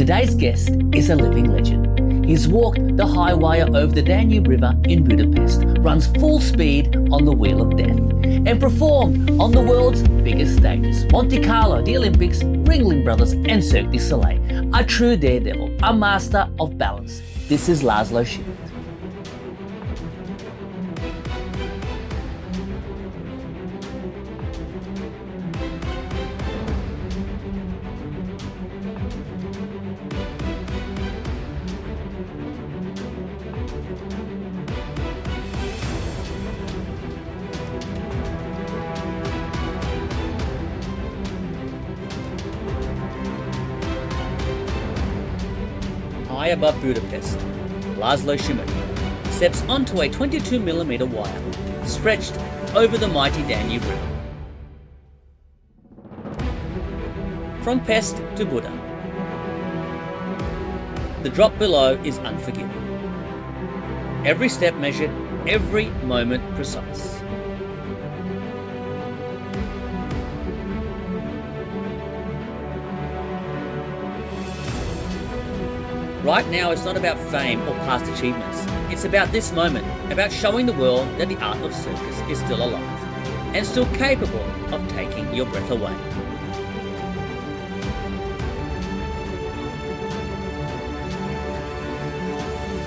Today's guest is a living legend. He's walked the high wire over the Danube River in Budapest, runs full speed on the Wheel of Death, and performed on the world's biggest stages: Monte Carlo, the Olympics, Ringling Brothers, and Cirque du Soleil. A true daredevil, a master of balance. This is Laszlo Simet. High above Budapest, Laszlo Simet steps onto a 22mm wire stretched over the mighty Danube River. From Pest to Buda, the drop below is unforgiving. Every step measured, every moment precise. Right now, it's not about fame or past achievements. It's about this moment, about showing the world that the art of circus is still alive and still capable of taking your breath away.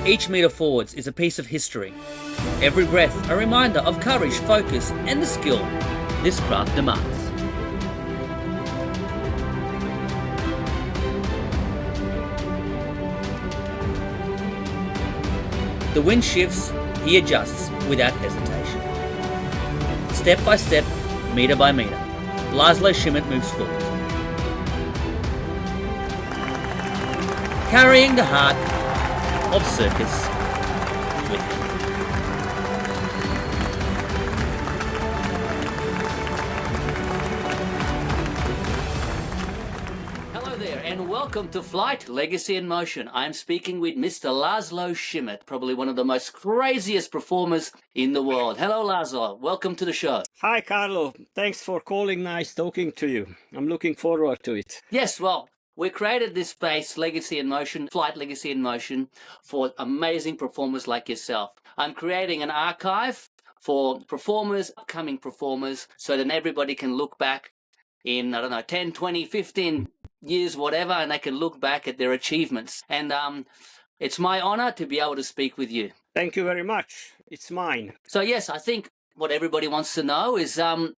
Each meter forwards is a piece of history. Every breath a reminder of courage, focus, and the skill this craft demands. The wind shifts, he adjusts without hesitation. Step by step, metre by metre, Laszlo Simet moves forward, carrying the heart of circus with him. Hello there, and welcome to Flyte, Legacy in Motion. I'm speaking with Mr. Laszlo Simet, probably one of the most craziest performers in the world. Hello, Laszlo. Welcome to the show. Hi, Carlo. Thanks for calling. Nice talking to you. I'm looking forward to it. Yes, well, we created this space, Legacy in Motion, Flyte Legacy in Motion, for amazing performers like yourself. I'm creating an archive for performers, upcoming performers, so that everybody can look back in, 10, 20, 15 years, whatever, and they can look back at their achievements. And it's my honor to be able to speak with you. Thank you very much. It's mine. So yes, I think what everybody wants to know is how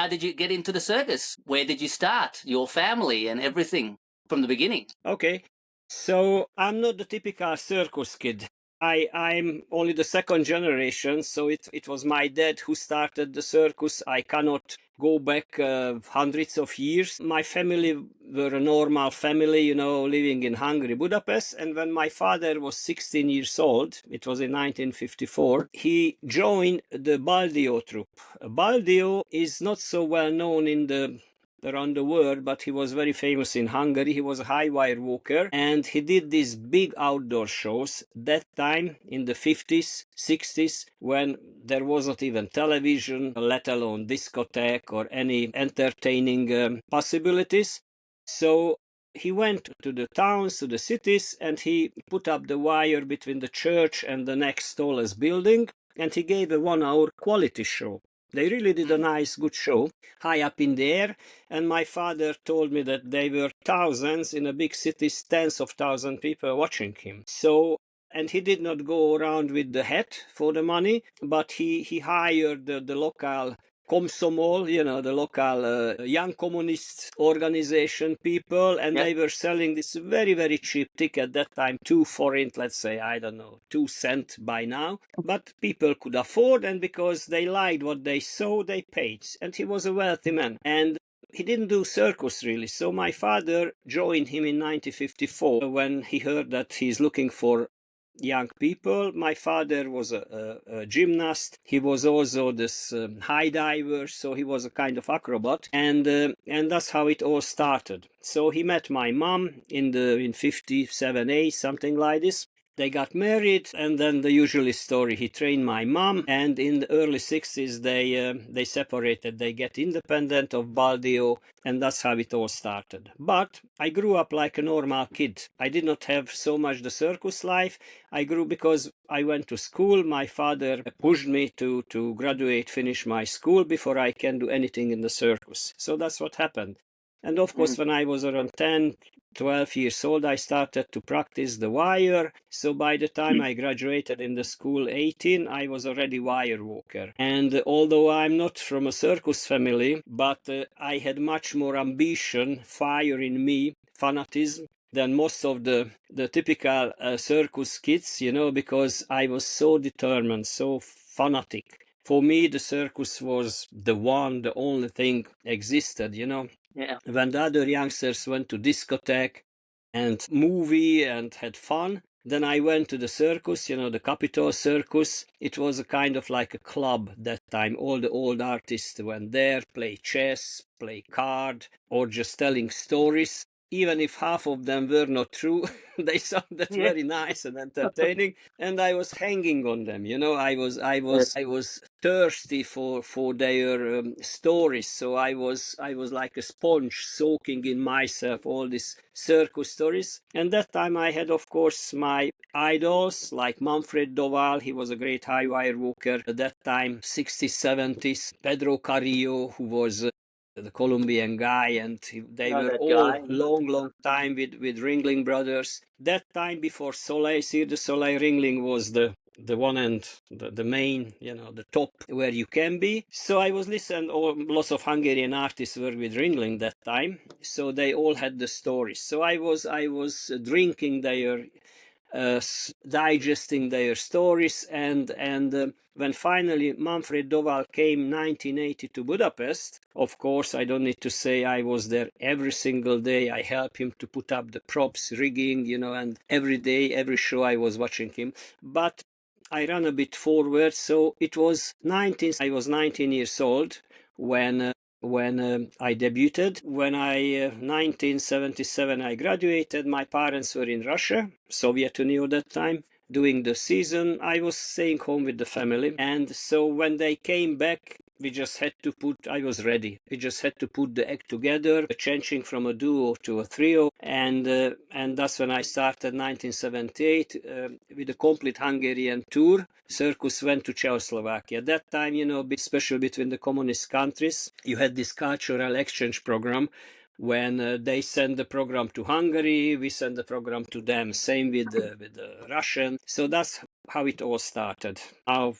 did you get into the circus? Where did you start? Your family and everything from the beginning. Okay. So I'm not the typical circus kid. I'm only the second generation, so it was my dad who started the circus. I cannot go back hundreds of years. My family were a normal family, living in Hungary, Budapest. And when my father was 16 years old, it was in 1954, he joined the Baldio troupe. Baldio is not so well known around the world, but he was very famous in Hungary. He was a high wire walker, and he did these big outdoor shows that time in the 50s, 60s, when there was not even television, let alone discotheque or any entertaining possibilities. So he went to the towns, to the cities, and he put up the wire between the church and the next tallest building, and he gave a 1-hour quality show. They really did a nice, good show, high up in the air, and my father told me that there were thousands in a big city, tens of thousands of people watching him. So, and he did not go around with the hat for the money, but he hired the local Komsomol, the local young communist organization people, and they were selling this very, very cheap ticket that time, 2 forint, let's say, 2 cents by now. But people could afford, and because they liked what they saw, they paid. And he was a wealthy man. And he didn't do circus really. So my father joined him in 1954 when he heard that he's looking for young people. My father was a gymnast. He was also this high diver, so he was a kind of acrobat, and that's how it all started. So he met my mom in 57A, something like this, They got married, and then the usual story. He trained my mom, and in the early 60s, they separated. They get independent of Baldio, and that's how it all started. But I grew up like a normal kid. I did not have so much the circus life. I grew because I went to school. My father pushed me to graduate, finish my school before I can do anything in the circus. So that's what happened. And of course, when I was around 10, 12 years old, I started to practice the wire. So by the time I graduated in the school 18, I was already wire walker. And although I'm not from a circus family, but I had much more ambition, fire in me, fanatism, than most of the typical circus kids, because I was so determined, so fanatic. For me, the circus was the only thing existed, Yeah. When the other youngsters went to discotheque and movie and had fun, then I went to the circus, the Capitol Circus. It was a kind of like a club that time. All the old artists went there, play chess, play card, or just telling stories. Even if half of them were not true, they sounded Yeah. very nice and entertaining, and I was hanging on them. I was thirsty for their stories. So I was like a sponge, soaking in myself all these circus stories. And that time I had, of course, my idols like Manfred Doval. He was a great high wire walker at that time, 60s, 70s. Pedro Carrillo, who was the Colombian guy, and they Know were that all guy. long time with Ringling Brothers. That time before Soleil, Cirque du Soleil, Ringling was the one and the main, the top where you can be. So I was listening, lots of Hungarian artists were with Ringling that time. So they all had the stories. So I was drinking their, digesting their stories, and when finally Manfred Doval came 1980 to Budapest, of course, I don't need to say I was there every single day. I helped him to put up the props, rigging, and every day, every show I was watching him. But I ran a bit forward, so it was I was 19 years old when I debuted. When 1977 I graduated, my parents were in Russia, Soviet Union at that time, doing the season. I was staying home with the family, and so when they came back, I was ready. We just had to put the act together, changing from a duo to a trio, and that's when I started 1978 with a complete Hungarian tour. Circus went to Czechoslovakia. At that time, especially between the communist countries, you had this cultural exchange program. When they send the program to Hungary, we send the program to them. Same with the Russian. So that's how it all started. Now,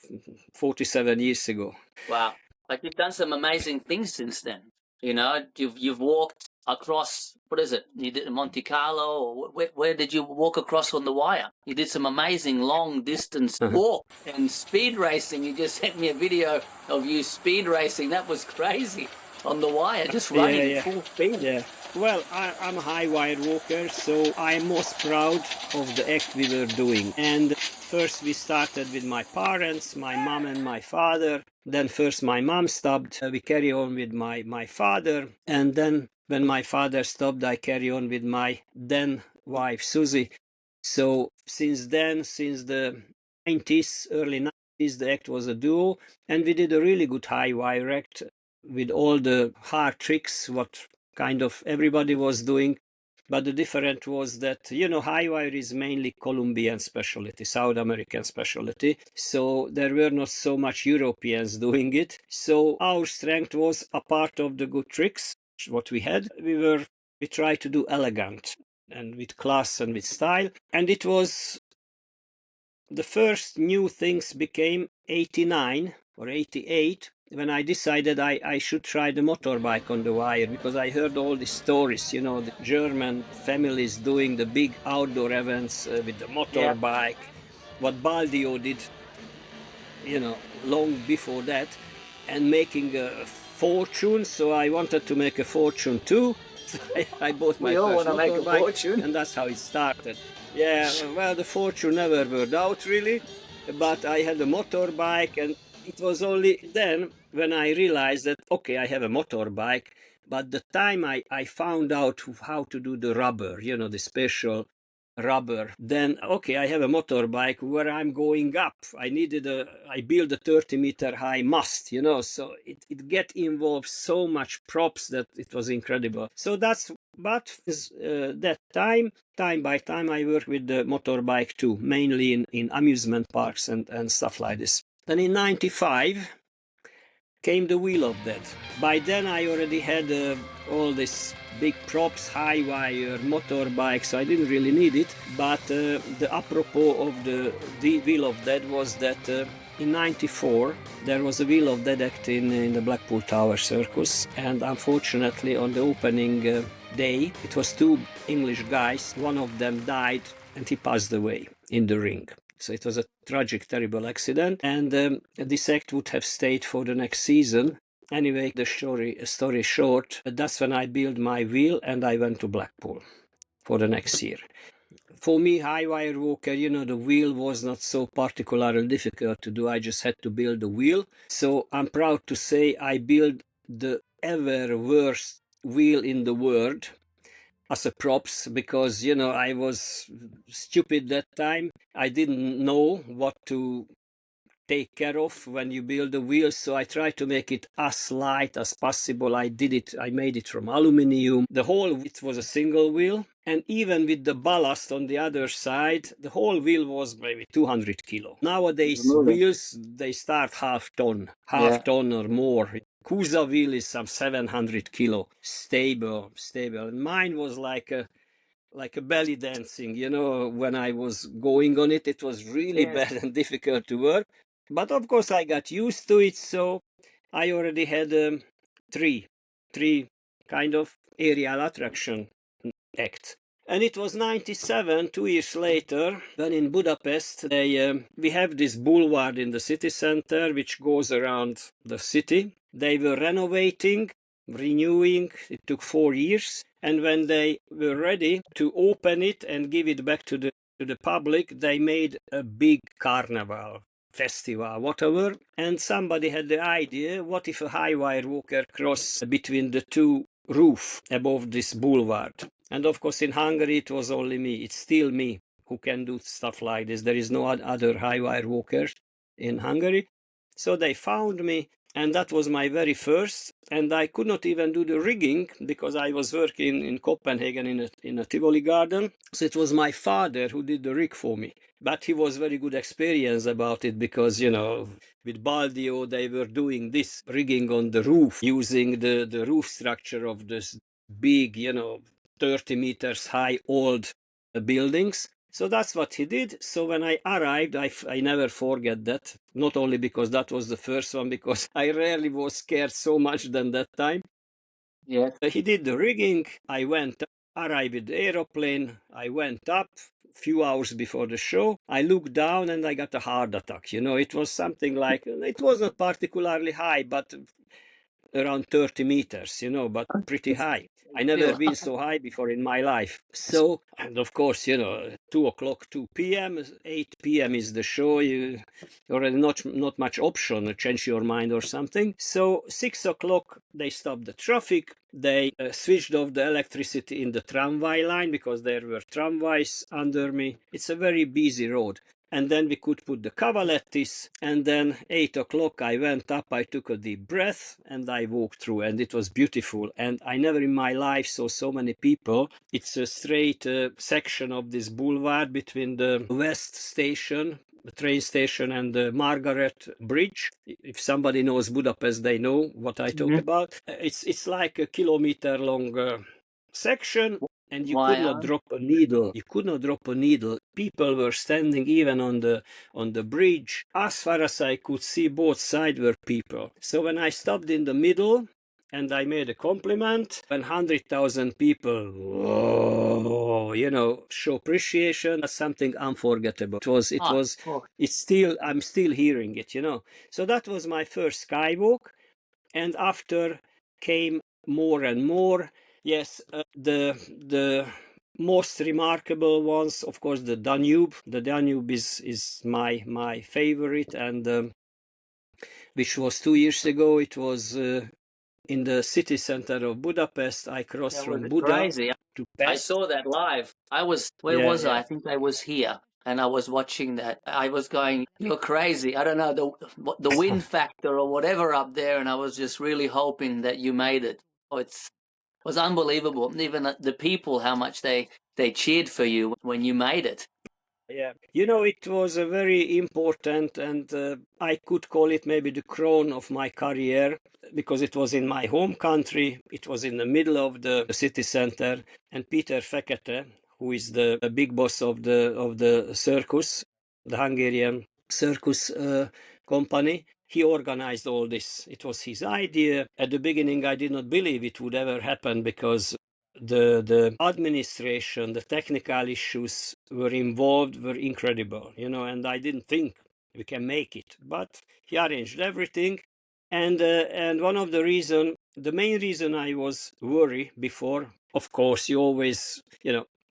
47 years ago. Wow. But you've done some amazing things since then. You've walked across, what is it? You did Monte Carlo, or where did you walk across on the wire? You did some amazing long distance walk and speed racing. You just sent me a video of you speed racing. That was crazy on the wire, just running full speed. Yeah. Well, I'm a high wire walker, so I'm most proud of the act we were doing. And first we started with my parents, my mom and my father. Then first my mom stopped. We carry on with my father. And then when my father stopped, I carry on with my then wife, Susie. So since then, since the 90s, early 90s, the act was a duo. And we did a really good high wire act with all the hard tricks, what kind of everybody was doing. But the difference was that, high wire is mainly Colombian specialty, South American specialty. So there were not so much Europeans doing it. So our strength was a part of the good tricks, what we had. We tried to do elegant and with class and with style. And it was the first new things became 89 or 88 when I decided I should try the motorbike on the wire, because I heard all these stories, the German families doing the big outdoor events with the motorbike, what Baldio did, long before that, and making a fortune. So I wanted to make a fortune too. I bought my first motorbike, and that's how it started. Yeah, well, the fortune never worked out really, but I had a motorbike, and it was only then when I realized that, okay, I have a motorbike, but the time I found out how to do the rubber, the special rubber. Then, okay, I have a motorbike where I'm going up. I build a 30-meter high mast, so it get involved so much props that it was incredible. So that time by time, I work with the motorbike too, mainly in amusement parks and stuff like this. Then in 95, came the wheel of that. By then I already had all this big props, high wire, motorbike, so I didn't really need it. But the apropos of the wheel of that was that in 94 there was a wheel of that act in the Blackpool Tower Circus, and unfortunately on the opening day it was two English guys. One of them died and he passed away in the ring. So it was a tragic, terrible accident, and this act would have stayed for the next season. Anyway, the story short, that's when I built my wheel and I went to Blackpool for the next year. For me, high wire walker, the wheel was not so particularly difficult to do. I just had to build the wheel. So I'm proud to say I built the ever worst wheel in the world as a props, because I was stupid that time. I didn't know what to take care of when you build a wheel, so I tried to make it as light as possible. I made it from aluminium. It was a single wheel, and even with the ballast on the other side, the whole wheel was maybe 200 kilo. Nowadays wheels, they start half ton or more. Kusa wheel is some 700 kilo, stable. And mine was like a belly dancing, when I was going on it. It was really bad and difficult to work. But of course I got used to it, so I already had three kind of aerial attraction acts. And it was 97, 2 years later, when in Budapest, we have this boulevard in the city center, which goes around the city. They were renovating, renewing. It took 4 years. And when they were ready to open it and give it back to the public, they made a big carnival, festival, whatever. And somebody had the idea, what if a high wire walker cross between the two roof above this boulevard? And of course, in Hungary, it was only me. It's still me who can do stuff like this. There is no other high wire walkers in Hungary. So they found me, and that was my very first. And I could not even do the rigging because I was working in Copenhagen in a Tivoli garden. So it was my father who did the rig for me. But he was very good experience about it because, with Baldio, they were doing this rigging on the roof using the roof structure of this big, 30 meters high old buildings. So that's what he did. So when I arrived, I never forget that. Not only because that was the first one, because I rarely was scared so much than that time. Yes. He did the rigging. I arrived with the aeroplane. I went up a few hours before the show. I looked down and I got a heart attack. It was something like, it wasn't particularly high, but around 30 meters, but pretty high. I never been so high before in my life. So, and of course, 2 o'clock, 2 p.m., 8 p.m. is the show. You already not much option to change your mind or something. So 6 o'clock, they stopped the traffic. They switched off the electricity in the tramway line because there were tramways under me. It's a very busy road. And then we could put the cavalettis, and then 8 o'clock I went up, I took a deep breath, and I walked through, and it was beautiful. And I never in my life saw so many people. It's a straight section of this boulevard between the West Station, the train station, and the Margaret Bridge. If somebody knows Budapest, they know what I talk about. It's like a kilometer-long section. And you could not drop a needle. You could not drop a needle. People were standing even on the bridge. As far as I could see, both sides were people. So when I stopped in the middle and I made a compliment, 100,000 people, show appreciation. That's something unforgettable. I'm still hearing it. So that was my first skywalk, and after came more and more. Yes, the most remarkable ones, of course, the Danube. The Danube is my favorite, and which was 2 years ago. It was in the city center of Budapest. I crossed That was from Buda crazy. to I Pest. saw that live. Where Yeah, was I? yeah. I think I was here and I was watching that. I was going, you're crazy. I don't know, the wind factor or whatever up there. And I was just really hoping that you made it. Oh, it was unbelievable. Even the people, how much they cheered for you when you made it. Yeah, it was a very important, and I could call it maybe the crown of my career, because it was in my home country. It was in the middle of the city center, and Peter Fekete, who is the big boss of the circus, the Hungarian circus company, he organized all this. It was his idea. At the beginning, I did not believe it would ever happen, because the administration, the technical issues were involved were incredible, and I didn't think we can make it. But he arranged everything, and one of the main reason I was worried before, of course, you always,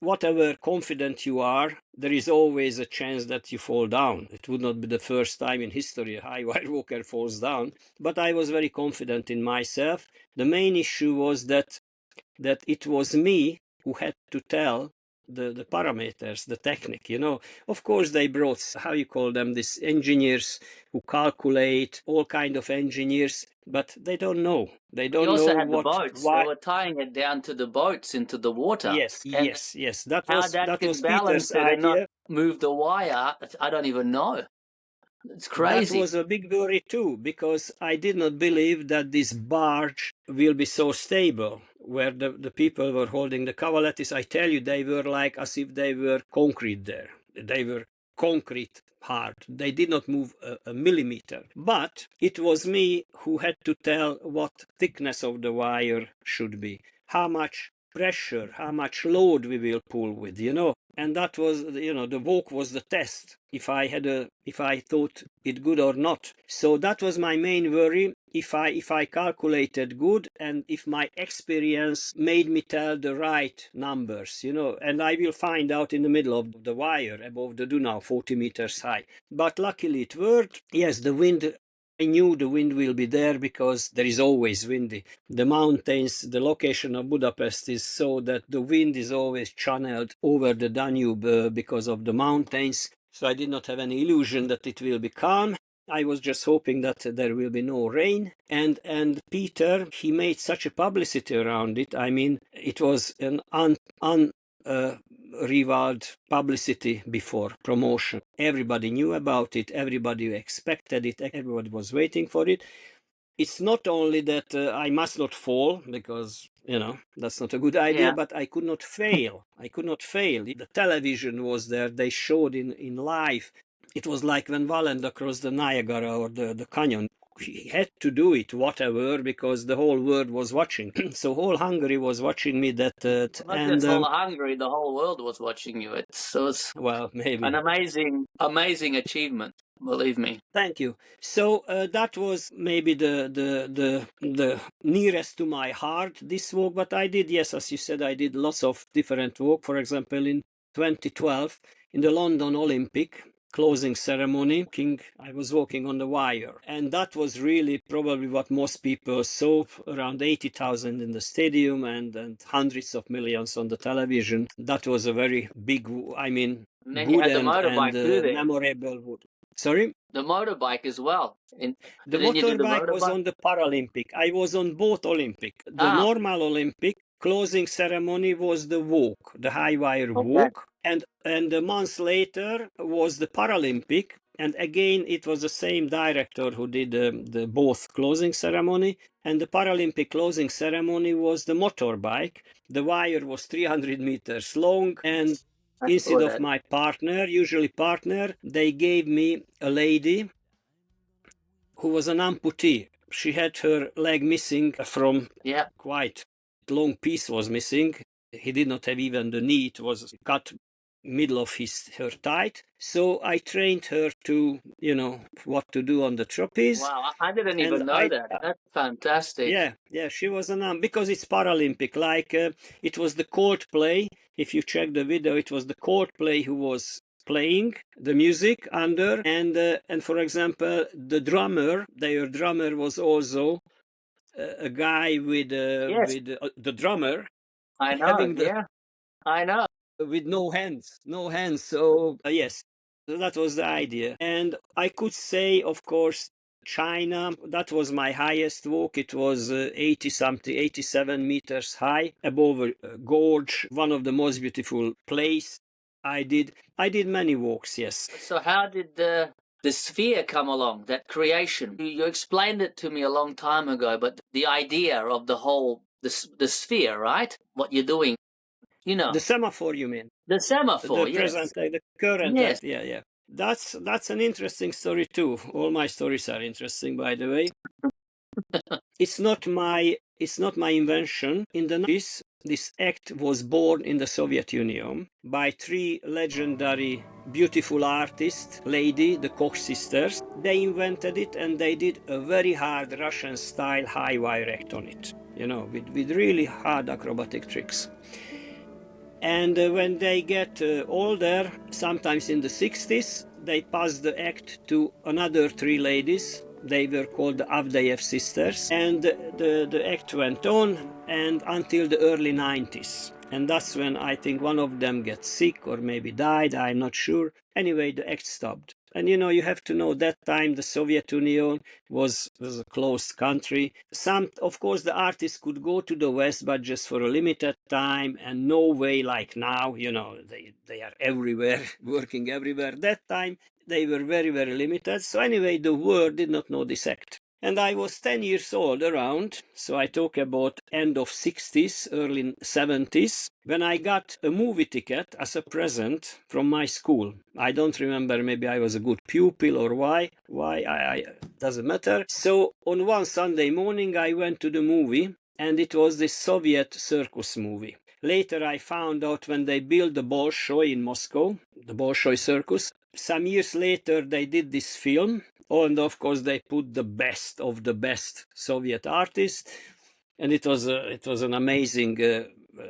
whatever confident you are, there is always a chance that you fall down. It would not be the first time in history a high wire walker falls down, but I was very confident in myself. The main issue was that it was me who had to tell the parameters, the technique, Of course, they brought, how you call them, these engineers who calculate, all kind of engineers, but they don't know. They You don't know also had the boats. They why. were tying it down to the boats into the water. Yes, And yes, yes. That how was that that was could Peter's balance it and not idea. move the wire, I don't even know. It's That crazy. was a big worry too, because I did not believe that this barge will be so stable. Where the people were holding the cavalettes, I tell you, they were like as if they were concrete there. They were concrete hard. They did not move a millimeter. But it was me who had to tell what thickness of the wire should be, how much pressure, how much load we will pull with, And that was, the walk was the test, if I thought it good or not. So that was my main worry, if I calculated good, and if my experience made me tell the right numbers, and I will find out in the middle of the wire above the Danube, 40 meters high. But luckily it worked. Yes, the wind, I knew the wind will be there, because there is always windy. The mountains, the location of Budapest is so that the wind is always channeled over the Danube because of the mountains. So I did not have any illusion that it will be calm. I was just hoping that there will be no rain. And Peter, he made such a publicity around it. I mean, it was an unrivaled publicity before promotion. Everybody knew about it. Everybody expected it. Everybody was waiting for it. It's not only that I must not fall, because that's not a good idea, Yeah. but I could not fail. I could not fail. The television was there. They showed in live. It was like when Wallenda crossed the Niagara or the canyon. He had to do it, whatever, because the whole world was watching. So whole Hungary was watching me. Not just all Hungary, the whole world was watching you. It's well, maybe an amazing achievement. Believe me. Thank you. So that was maybe the nearest to my heart, this walk. But I did, yes, as you said, I did lots of different walk. For example, in 2012, in the London Olympic closing ceremony, I was walking on the wire, and that was really probably what most people saw. Around 80,000 in the stadium, and hundreds of millions on the television. That was a very big, I mean, And then you good had the and motorbike too there. memorable. Sorry? The motorbike as well. The Didn't you do the motorbike was motorbike? on the Paralympic. I was on both Olympic. The Ah, normal Olympic closing ceremony was the walk, the high wire okay. walk, and a month later was the Paralympic. And again, it was the same director who did the both closing ceremony. And the Paralympic closing ceremony was the motorbike. The wire was 300 meters long, and I instead saw of that. my partner, usually partner, they gave me a lady who was an amputee. She had her leg missing from Yeah. quite long piece was missing. He did not have even the knee. It was cut middle of her thigh. So I trained her to, what to do on the trapeze. Wow, I didn't And even know that. That's fantastic. yeah, she was an because it's Paralympic. Like it was the Coldplay. If you check the video, it was the Coldplay who was playing the music under, and for example, the drummer, their drummer was also a guy with Yes, the drummer I know. having the Yeah, I know. with no hands. So yes, so that was the idea. And I could say, of course, China. That was my highest walk. It was 80 something, 87 meters high above a gorge, one of the most beautiful place. I did many walks. Yes. So how did the sphere come along? That creation. You explained it to me a long time ago, but the idea of the whole the sphere, right? What you're doing, you know, The semaphore, you mean? the The semaphore. Yes, present, the current yes. act. Yeah, yeah. That's an interesting story too. All my stories are interesting, by the way. It's not my invention. In the 90s, this act was born in the Soviet Union by three legendary beautiful artists, the Koch sisters. They invented it and they did a very hard Russian style high wire act on it, with really hard acrobatic tricks. And when they get older, sometimes in the 60s, they pass the act to another three ladies. They were called the Avdeyev sisters. And the act went on and until the early 90s. And that's when I think one of them gets sick or maybe died, I'm not sure. Anyway, the act stopped. And you have to know that time the Soviet Union was a closed country. Of course, the artists could go to the West, but just for a limited time, and no way like now. They are everywhere, working everywhere. That time they were very, very limited. So anyway, the world did not know this act. And I was 10 years old around, so I talk about end of 60s, early 70s, when I got a movie ticket as a present from my school. I don't remember, maybe I was a good pupil or why, doesn't matter. So on one Sunday morning, I went to the movie, and it was this Soviet circus movie. Later, I found out when they built the Bolshoi in Moscow, the Bolshoi Circus. Some years later, they did this film, and of course, they put the best of the best Soviet artists, and it was an amazing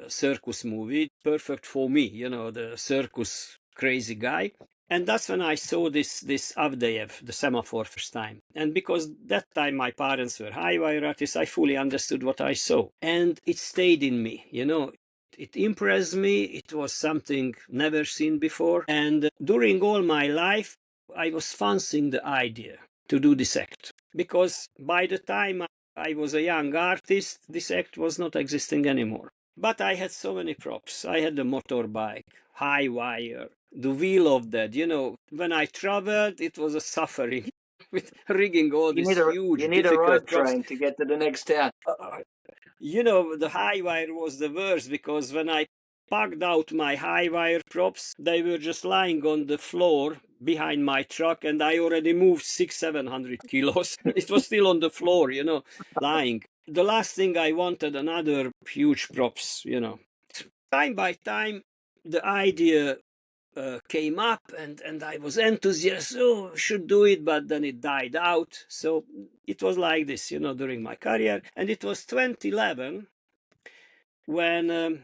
circus movie, perfect for me, the circus crazy guy. And that's when I saw this Avdeyev, the Semaphore, first time. And because that time my parents were high wire artists, I fully understood what I saw. And it stayed in me, It impressed me. It was something never seen before. And during all my life, I was fancying the idea to do this act. Because by the time I was a young artist, this act was not existing anymore. But I had so many props. I had the motorbike, high wire, the wheel of that. When I traveled, it was a suffering with rigging all these You huge, need a road difficult props. train to get to the next town. The high wire was the worst because when I packed out my high wire props, they were just lying on the floor behind my truck, and I already moved 600-700 kilos. It was still on the floor, lying. The last thing I wanted, another huge props. Time by time, the idea came up, and I was enthusiastic. Oh, should do it, but then it died out. So it was like this, during my career. And it was 2011 when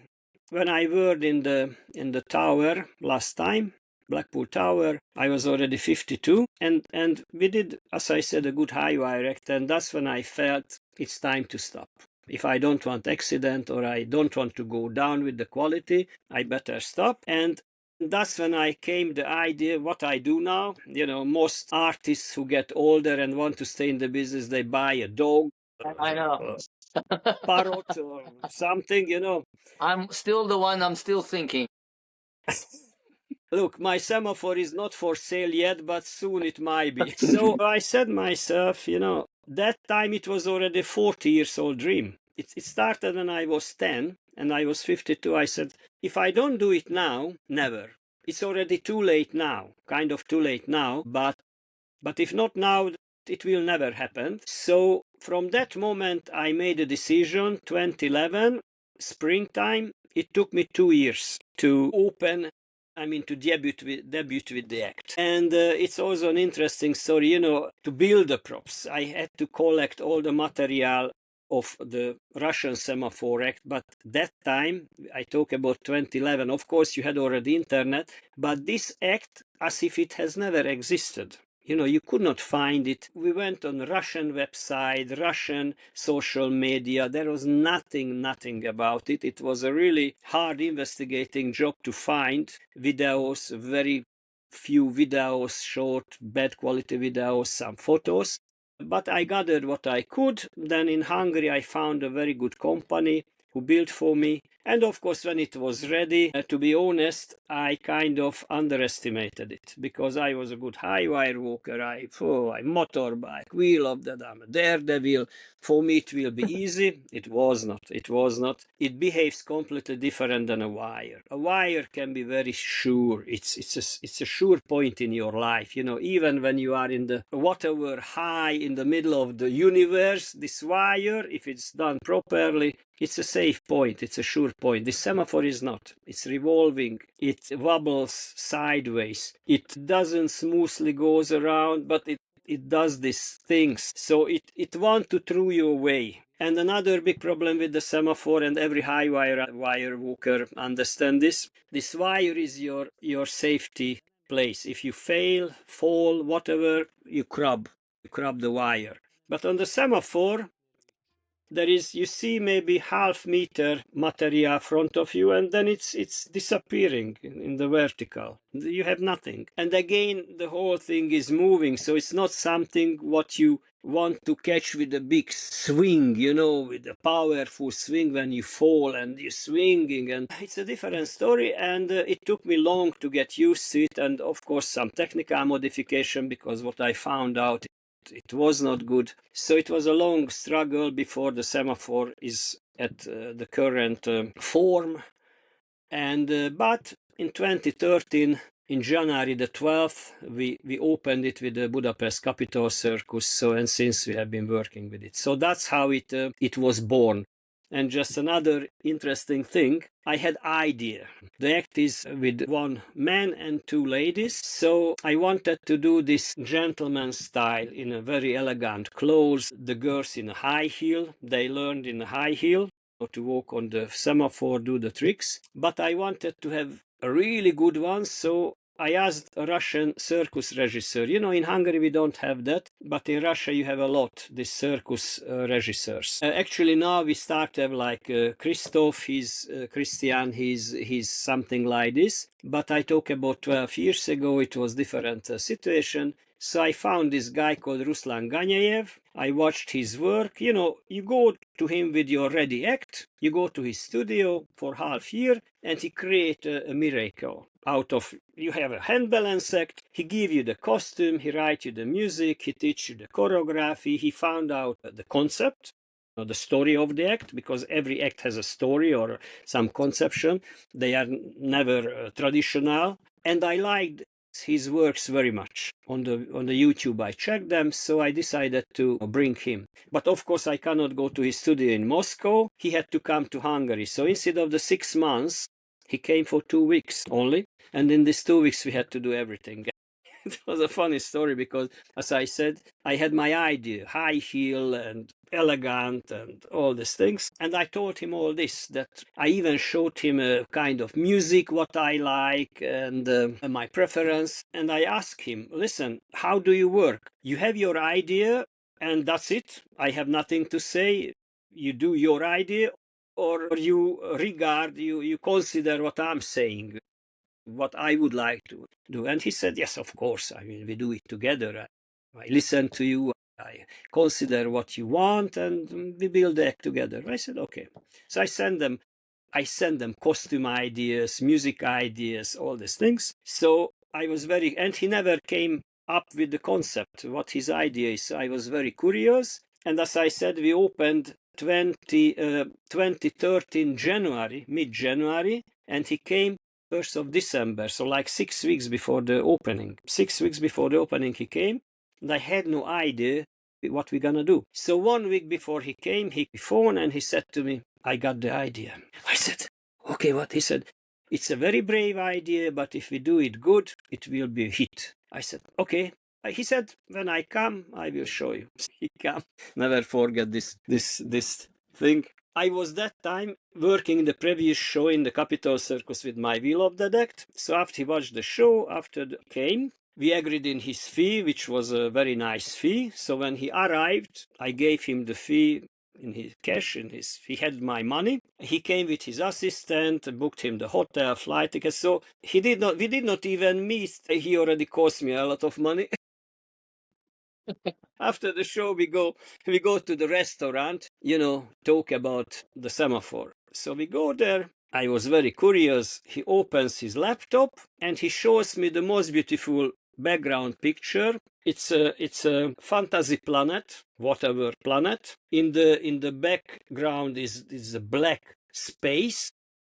I worked in the tower last time, Blackpool Tower. I was already 52, and we did, as I said, a good high wire act, and that's when I felt it's time to stop. If I don't want accident or I don't want to go down with the quality, I better stop. And that's when I came the idea what I do now. Most artists who get older and want to stay in the business, they buy a dog, I know. parrot or something. I'm still the one. I'm still thinking. Look, my semaphore is not for sale yet, but soon it might be. So I said myself, that time it was already 40 years old dream. It started when I was 10 and I was 52. I said, if I don't do it now, never. It's already too late now, kind of too late now, but if not now, it will never happen. So from that moment, I made a decision, 2011, springtime. It took me 2 years to to debut with the act. And it's also an interesting story, to build the props. I had to collect all the material of the Russian Semaphore Act, but that time, I talk about 2011, of course you had already internet, but this act, as if it has never existed. You could not find it. We went on Russian website, Russian social media. There was nothing about it. It was a really hard investigating job to find videos, very few videos, short, bad quality videos, some photos. But I gathered what I could. Then in Hungary, I found a very good company who built for me. And of course, when it was ready, to be honest, I kind of underestimated it because I was a good high wire walker. I motorbike, wheel of that, I'm a daredevil. For me, it will be easy. It was not. It was not. It behaves completely different than a wire. A wire can be very sure. It's a sure point in your life. Even when you are in the whatever high in the middle of the universe, this wire, if it's done properly, it's a safe point. It's a sure point. The semaphore is not. It's revolving. It wobbles sideways. It doesn't smoothly goes around, but it does these things. So it want to throw you away. And another big problem with the semaphore, and every high wire walker understand this. This wire is your safety place. If you fail, fall, whatever, you crab the wire. But on the semaphore, there is, you see maybe half-meter material front of you, and then it's disappearing in the vertical. You have nothing. And again, the whole thing is moving, so it's not something what you want to catch with a big swing, with a powerful swing when you fall and you're swinging. And it's a different story, and it took me long to get used to it, and of course some technical modification, because what I found out, it was not good. So it was a long struggle before the semaphore is at the current form. And but in 2013, in January the 12th, we opened it with the Budapest Capital Circus. So, and since we have been working with it. So that's how it was born. And just another interesting thing, I had idea. The act is with one man and two ladies. So I wanted to do this gentleman style in a very elegant clothes. The girls in a high heel. They learned in a high heel to walk on the semaphore, do the tricks. But I wanted to have a really good one. So I asked a Russian circus regisseur. In Hungary we don't have that, but in Russia you have a lot, these circus regisseurs. Actually now we start to have like Christoph, he's Christian, he's something like this. But I talk about 12 years ago, it was different situation. So I found this guy called Ruslan Ganyaev. I watched his work. You go to him with your ready act, you go to his studio for half year, and he create a miracle. Out of, you have a hand balance act, he give you the costume, he write you the music, he teach you the choreography, he found out the concept, the story of the act, because every act has a story or some conception. They are never traditional. And I liked his works very much. On the YouTube I checked them, so I decided to bring him. But of course I cannot go to his studio in Moscow. He had to come to Hungary. So instead of the 6 months, he came for 2 weeks only. And in these 2 weeks we had to do everything. It was a funny story because, as I said, I had my idea, high heel and elegant and all these things. And I told him all this, that I even showed him a kind of music, what I like and my preference. And I asked him, listen, how do you work? You have your idea and that's it. I have nothing to say. You do your idea, or you you consider what I'm saying, what I would like to do. And he said, yes, of course. I mean, we do it together. I listen to you. I consider what you want, and we build the act together. I said, okay. So I send them costume ideas, music ideas, all these things. So I was and he never came up with the concept, what his idea is. So I was very curious. And as I said, we opened 2013 January, mid-January, and he came 1st of December, so like 6 weeks before the opening. 6 weeks before the opening he came, and I had no idea what we're gonna do. So 1 week before he came, he phoned and he said to me, I got the idea. I said, okay, what? He said, it's a very brave idea, but if we do it good, it will be a hit. I said, okay. He said, when I come, I will show you. He came. Never forget this thing. I was that time working the previous show in the Capital Circus with my Wheel of the Act. So after he watched the show, came, We agreed in his fee, which was a very nice fee. So when he arrived, I gave him the fee in his cash, he had my money. He came with his assistant, booked him the hotel, flight tickets. So we did not even meet. He already cost me a lot of money. After the show, we go to the restaurant, talk about the Semaphore. So we go there. I was very curious. He opens his laptop and he shows me the most beautiful background picture. It's a fantasy planet, whatever planet. In the background is a black space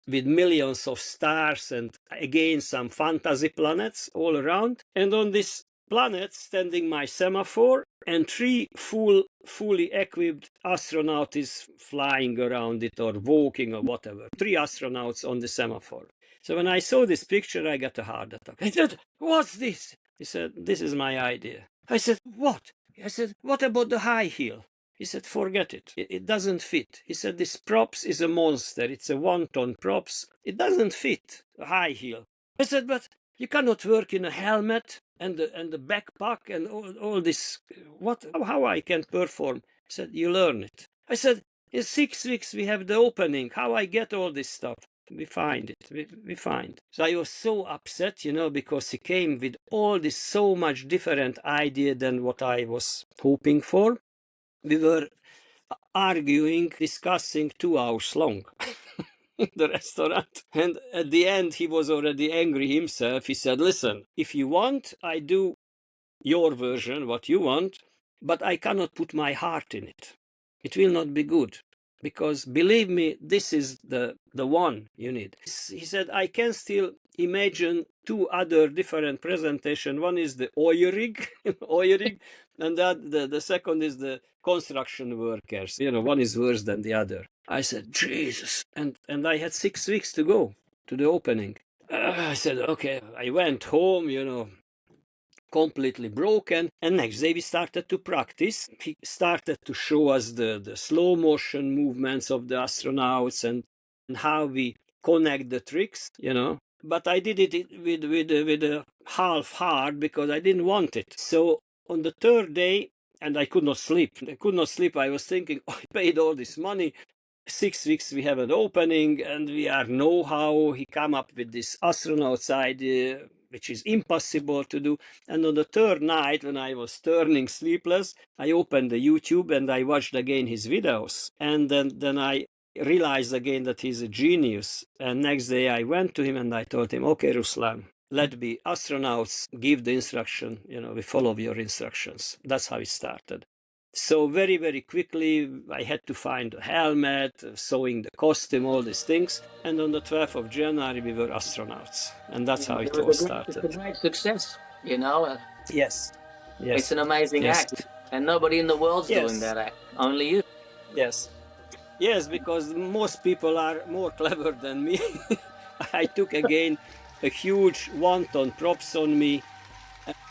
with millions of stars and again some fantasy planets all around. And on this planet standing my Semaphore, and three fully equipped astronauts is flying around it or walking or whatever. Three astronauts on the Semaphore. So when I saw this picture, I got a heart attack. I said, "What's this?" He said, "This is my idea." I said, "What?" I said, "What about the high heel?" He said, "Forget it. It doesn't fit." He said, "This props is a monster. It's a 1-ton props. It doesn't fit a high heel." I said, "But you cannot work in a helmet and the backpack and all this. How I can perform?" He said, "You learn it." I said, "In 6 weeks we have the opening. How I get all this stuff?" We find it. We find. So I was so upset, because he came with all this so much different idea than what I was hoping for. We were arguing, discussing 2 hours long in the restaurant. And at the end, he was already angry himself. He said, "Listen, if you want, I do your version, what you want, but I cannot put my heart in it. It will not be good. Because believe me, this is the one you need." He said, "I can still imagine 2 other different presentation. One is the oil rig, and the second is the construction workers. One is worse than the other." I said, "Jesus." And I had 6 weeks to go to the opening. I said, okay. I went home, completely broken. And next day we started to practice. He started to show us the slow motion movements of the astronauts and how we connect the tricks, But I did it with a half heart because I didn't want it. So on the 3rd day, and I could not sleep. I was thinking, I paid all this money. 6 weeks we have an opening and we are know-how. He come up with this astronauts idea, which is impossible to do. And on the 3rd night, when I was turning sleepless, I opened the YouTube and I watched again his videos. And then I realized again that he's a genius. And next day I went to him and I told him, "Okay, Ruslan, let be astronauts, give the instruction, we follow your instructions." That's how it started. So very, very quickly, I had to find a helmet, sewing the costume, all these things. And on the 12th of January, we were astronauts. And that's how it all started. It's a great success, Yes. It's an amazing act. And nobody in the world's doing that act. Only you. Yes. Yes, because most people are more clever than me. I took again a huge 1-ton props on me.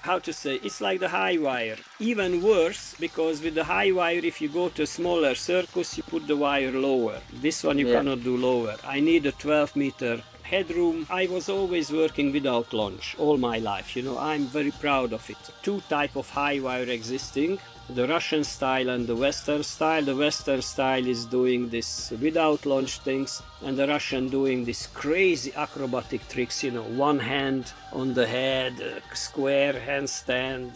How to say, it's like the high wire. Even worse, because with the high wire, if you go to a smaller circus, you put the wire lower. This one you cannot do lower. I need a 12-meter headroom. I was always working without launch all my life. I'm very proud of it. 2 types of high wire existing. The Russian style and the Western style. The Western style is doing this without launch things, and the Russian doing this crazy acrobatic tricks, one hand on the head, square handstand,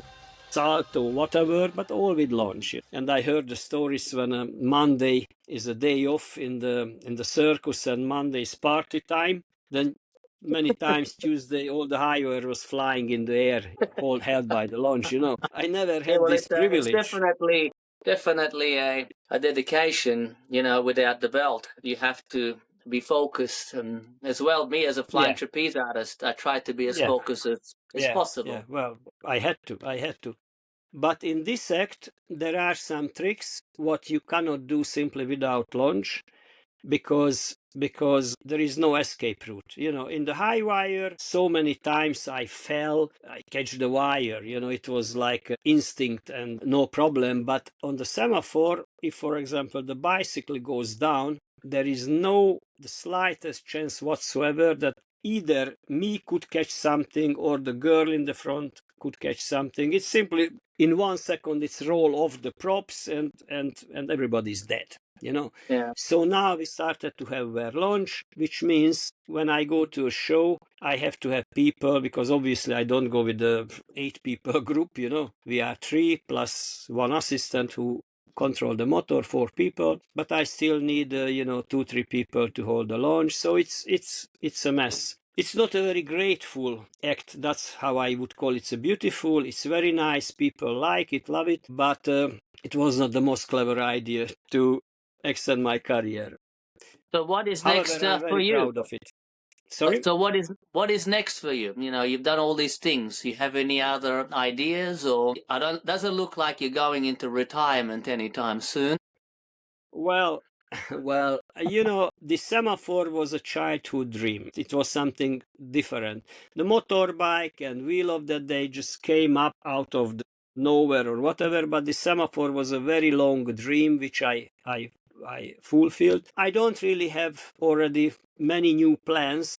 salto, whatever, but all with launch. And I heard the stories when Monday is a day off in the circus and Monday is party time. Then many times Tuesday, all the high wire was flying in the air, all held by the launch. I never had this privilege. It's definitely a dedication. Without the belt, you have to be focused. As well, me as a flying trapeze artist, I try to be as focused as possible. Yeah, well, I had to. But in this act, there are some tricks what you cannot do simply without launch. Because there is no escape route. In the high wire, so many times I fell, I catch the wire, it was like instinct and no problem. But on the Semaphore, if, for example, the bicycle goes down, there is the slightest chance whatsoever that either me could catch something or the girl in the front could catch something. It's simply in 1 second it's roll off the props and everybody's dead, you know. Yeah. So now we started to have wear launch, which means when I go to a show, I have to have people, because obviously I don't go with the 8 people group, you know. We are 3 plus 1 assistant who control the motor, 4 people, but I still need 2-3 people to hold the launch. So it's a mess. It's not a very grateful act. That's how I would call it. It's a beautiful, it's very nice, people like it, love it, but it was not the most clever idea to extend my career. So what is However, next I'm for very you? proud of it. Sorry? So what is next for you? You know, you've done all these things. You have any other ideas, or doesn't look like you're going into retirement anytime soon. Well, well, the Semaphore was a childhood dream. It was something different. The motorbike and wheel of that day just came up out of nowhere or whatever, but the Semaphore was a very long dream, which I fulfilled. I don't really have already many new plans.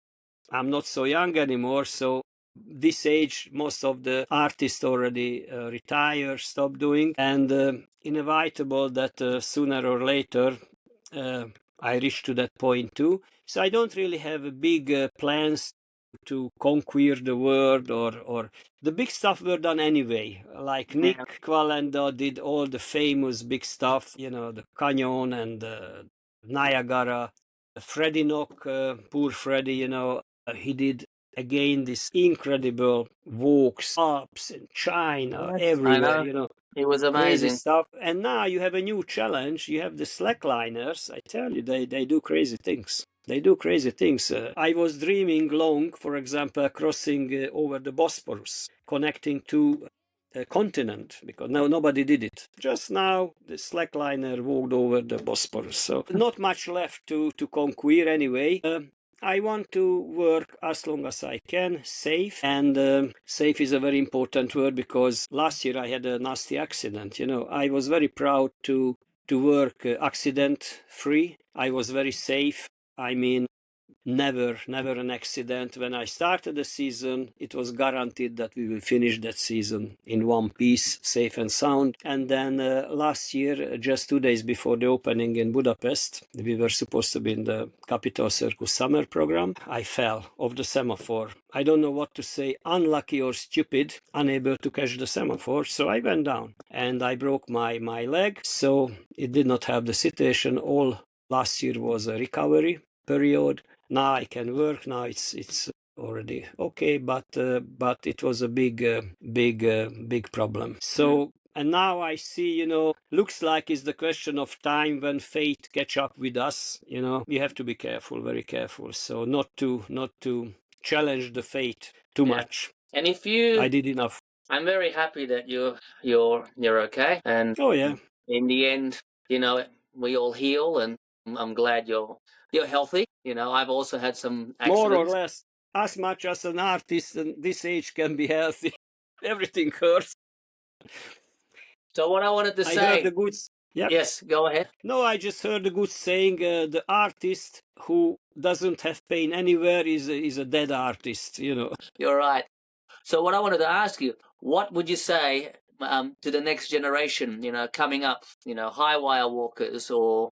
I'm not so young anymore, so this age most of the artists already retire, stop doing, and inevitable that sooner or later I reach to that point too. So I don't really have big plans to conquer the world, or the big stuff were done anyway. Like Yeah. Nick Qualenda did all the famous big stuff, the Canyon and Niagara. Freddie Nock, poor Freddie, he did again this incredible walks, Alps and China, Yes, I everywhere, know. It was crazy amazing. stuff. And now you have a new challenge. You have the slackliners. I tell you, they do crazy things. They do crazy things. I was dreaming long, for example, crossing over the Bosporus, connecting to a continent, because no, nobody did it. Just now, the slackliner walked over the Bosporus. So not much left to conquer anyway. I want to work as long as I can, safe, and safe is a very important word, because last year I had a nasty accident. I was very proud to work accident free. I was very safe. I mean, never an accident. When I started the season, it was guaranteed that we will finish that season in one piece, safe and sound. And then last year, just 2 days before the opening in Budapest, we were supposed to be in the Capital Circus summer program. I fell off the Semaphore. I don't know what to say, unlucky or stupid, unable to catch the Semaphore. So I went down and I broke my leg. So it did not help the situation. All last year was a recovery period. Now I can work. Now it's already okay, but it was a big problem. So, and now I see, looks like it's the question of time when fate catch up with us. We have to be careful, very careful. So not to challenge the fate too much. And if you, I did enough. I'm very happy that you're okay. And Oh yeah. in the end, we all heal, and I'm glad you're healthy. I've also had some More or accidents. less, as much as an artist in this age can be healthy. Everything hurts. So what I wanted to I heard say, the good. Yep. yes, go ahead. No, I just heard a good saying. The artist who doesn't have pain anywhere is a dead artist. You're right. So what I wanted to ask you, what would you say to the next generation, coming up, high wire walkers or,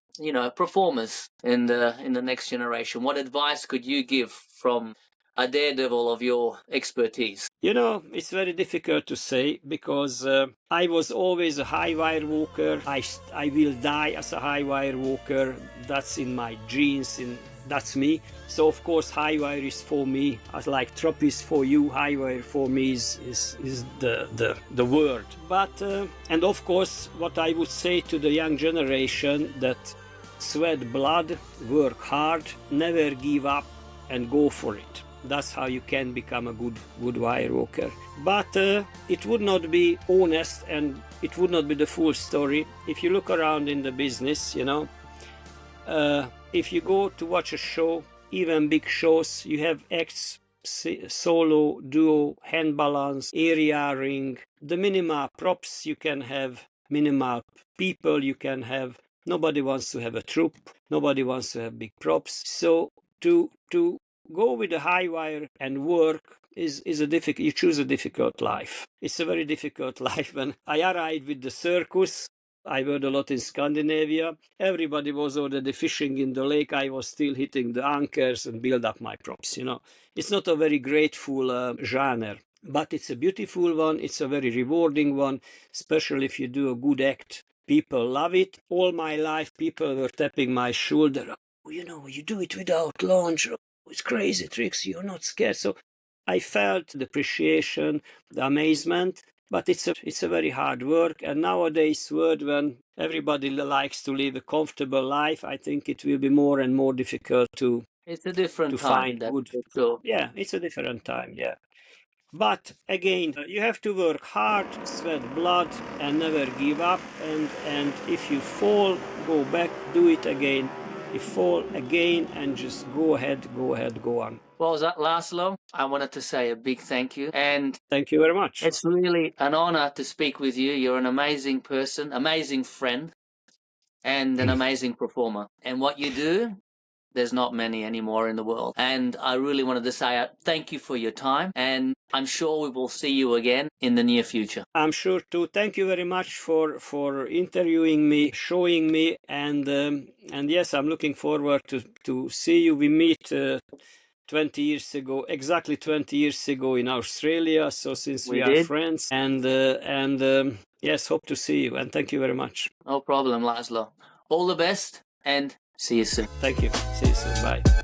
performers in the next generation? What advice could you give from a daredevil of your expertise? It's very difficult to say, because I was always a high wire walker. I will die as a high wire walker. That's in my genes. That's me. So of course high wire is for me, as like trapeze for you. High wire for me is the word. But and of course what I would say to the young generation, that sweat blood, work hard, never give up, and go for it. That's how you can become a good wire walker. But it would not be honest, and it would not be the full story if you look around in the business. If you go to watch a show, even big shows, you have acts, solo, duo, hand balance, area ring, the minimal props you can have, minimal people you can have. Nobody wants to have a troupe. Nobody wants to have big props. So to go with a high wire and work is a difficult. You choose a difficult life. It's a very difficult life. When I arrived with the circus, I worked a lot in Scandinavia. Everybody was already fishing in the lake. I was still hitting the anchors and build up my props. It's not a very grateful genre, but it's a beautiful one. It's a very rewarding one, especially if you do a good act. People love it. All my life, people were tapping my shoulder. Oh, you do it without launch. Oh, it's crazy tricks. You're not scared. So I felt the appreciation, the amazement. But it's a very hard work. And nowadays, when everybody likes to live a comfortable life, I think it will be more and more difficult to It's a different time. find That's good. for sure. Yeah, it's a different time. Yeah. But again, you have to work hard, sweat blood, and never give up. And if you fall, go back, do it again. If fall again, and just go ahead, go on. Well, Laszlo, I wanted to say a big thank you. And thank you very much. It's really an honor to speak with you. You're an amazing person, amazing friend, and an amazing performer. And what you do, there's not many anymore in the world. And I really wanted to say thank you for your time. And I'm sure we will see you again in the near future. I'm sure too. Thank you very much for interviewing me, showing me. And yes, I'm looking forward to see you. We meet 20 years ago, exactly 20 years ago in Australia. So since we are friends, and yes, hope to see you. And thank you very much. No problem, Laszlo. All the best and see you soon. Thank you. See you soon. Bye.